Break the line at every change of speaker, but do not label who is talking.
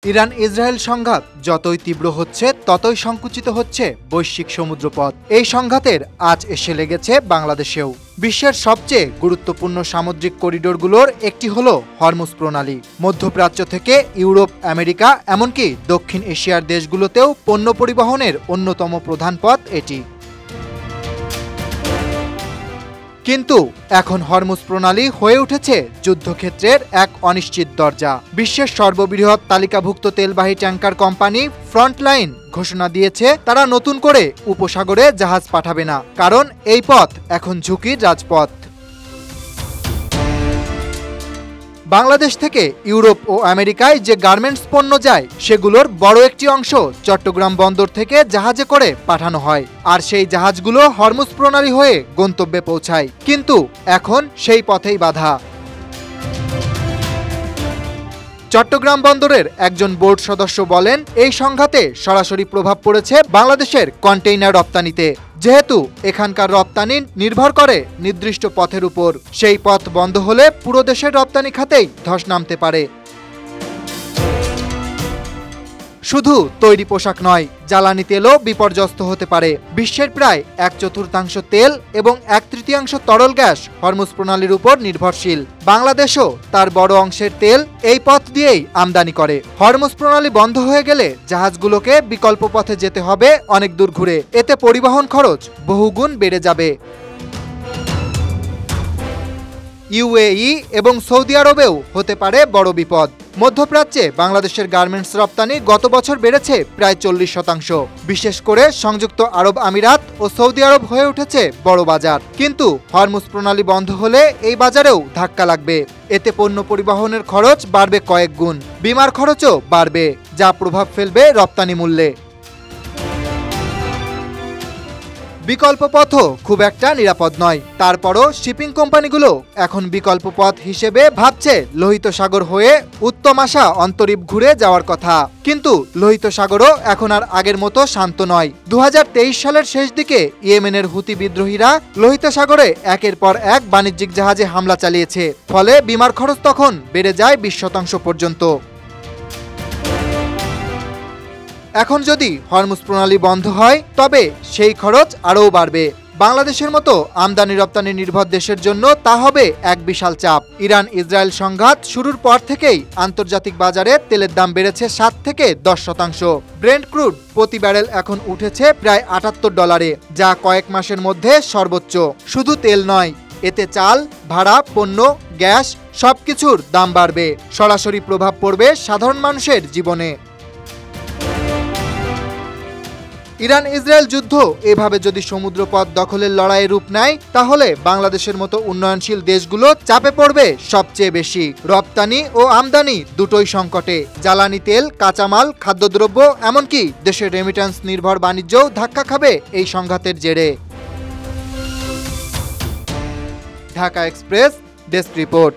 Iran Israel সংঘাত যতই তীব্র হচ্ছে ততই সংকুচিত হচ্ছে বৈশ্বিক সমুদ্রপথ। এই সংঘাতের আঁচ এসে লেগেছে বাংলাদেশেও। বিশ্বের সবচেয়ে গুরুত্বপূর্ণ সামুদ্রিক করিডোরগুলোর একটি হলো হরমুজ প্রণালী। মধ্যপ্রাচ্য থেকে ইউরোপ, আমেরিকা এমনকি দক্ষিণ এশিয়ার দেশগুলোতেও পণ্য পরিবহনের অন্যতম প্রধান পথ এটি। কিন্তু এখন হরমুজ প্রণালী হয়ে উঠেছে যুদ্ধক্ষেত্রের এক অনিশ্চিত দরজা। বিশ্বের সর্ববৃহৎ তালিকাভুক্ত তেলবাহী ট্যাঙ্কার কোম্পানি ফ্রন্টলাইন ঘোষণা দিয়েছে তারা নতুন করে উপসাগরে জাহাজ পাঠাবে না, কারণ এই পথ এখন ঝুঁকির রাজপথ। বাংলাদেশ থেকে ইউরোপ ও আমেরিকায় যে গার্মেন্টস পণ্য যায় সেগুলোর বড় একটি অংশ চট্টগ্রাম বন্দর থেকে জাহাজে করে পাঠানো হয়, আর সেই জাহাজগুলো হরমুজ প্রণালী হয়ে গন্তব্যে পৌঁছায়। কিন্তু এখন সেই পথেই বাধা। চট্টগ্রাম বন্দরের একজন বোর্ড সদস্য বলেন, এই সংঘাতে সরাসরি প্রভাব পড়েছে বাংলাদেশের কন্টেইনার রপ্তানিতে। যেহেতু এখানকার রপ্তানি নির্ভর করে নির্দিষ্ট পথের উপর, সেই পথ বন্ধ হলে পুরো দেশের রপ্তানি খাতেই ধস নামতে পারে। শুধু তৈরি পোশাক নয়, জ্বালানি তেলও বিপর্যস্ত হতে পারে। বিশ্বের প্রায় 1/4 তেল এবং 1/3 তরল গ্যাস হরমুজ প্রণালীর উপর নির্ভরশীল। বাংলাদেশও তার বড় অংশের তেল এই পথ দিয়েই আমদানি করে। হরমুজ প্রণালী বন্ধ হয়ে গেলে জাহাজগুলোকে বিকল্প পথে যেতে হবে অনেক দূর ঘুরে। এতে পরিবহন খরচ বহুগুণ বেড়ে যাবে। ইউএই এবং সৌদি আরবেও হতে পারে বড় বিপদ। মধ্যপ্রাচ্যে বাংলাদেশের গার্মেন্টস রপ্তানি গত বছর বেড়েছে প্রায় 40%। বিশেষ করে সংযুক্ত আরব আমিরাত ও সৌদি আরব হয়ে উঠেছে বড় বাজার। কিন্তু হরমুজ প্রণালী বন্ধ হলে এই বাজারেও ধাক্কা লাগবে। এতে পণ্য পরিবহনের খরচ বাড়বে কয়েক গুণ, বিমার খরচও বাড়বে, যা প্রভাব ফেলবে রপ্তানি মূল্যে। বিকল্প পথও খুব একটা নিরাপদ নয়। তারপরও শিপিং কোম্পানিগুলো এখন বিকল্প পথ হিসেবে ভাবছে লোহিত সাগর হয়ে উত্তম আশা অন্তরীপ ঘুরে যাওয়ার কথা। কিন্তু লোহিত সাগরও এখন আর আগের মতো শান্ত নয়। 2023 সালের শেষ দিকে ইয়েমেনের হুতি বিদ্রোহীরা লোহিত সাগরে একের পর এক বাণিজ্যিক জাহাজে হামলা চালিয়েছে। ফলে বিমার খরচ তখন বেড়ে যায় 20% পর্যন্ত। এখন যদি হরমুজ প্রণালী বন্ধ হয় তবে সেই খরচ আরও বাড়বে। বাংলাদেশের মতো আমদানি রপ্তানি নির্ভর দেশের জন্য তা হবে এক বিশাল চাপ। ইরান ইসরায়েল সংঘাত শুরুর পর থেকেই আন্তর্জাতিক বাজারে তেলের দাম বেড়েছে 7 থেকে 10%। ব্রেন্ট ক্রুড প্রতি ব্যারেল এখন উঠেছে প্রায় $78, যা কয়েক মাসের মধ্যে সর্বোচ্চ। শুধু তেল নয়, এতে চাল, ভাড়া, পণ্য, গ্যাস সবকিছুর দাম বাড়বে। সরাসরি প্রভাব পড়বে সাধারণ মানুষের জীবনে। ইরান ইসরায়েল যুদ্ধ এভাবে যদি সমুদ্রপথ দখলের লড়াইয়ে রূপ নেয় তাহলে বাংলাদেশের মতো উন্নয়নশীল দেশগুলো চাপে পড়বে সবচেয়ে বেশি। রপ্তানি ও আমদানি দুটোই সংকটে। জ্বালানি তেল, কাঁচামাল, খাদ্যদ্রব্য এমনকি দেশের রেমিট্যান্স নির্ভর বাণিজ্যও ধাক্কা খাবে এই সংঘাতের জেরে। Dhaka express desk report.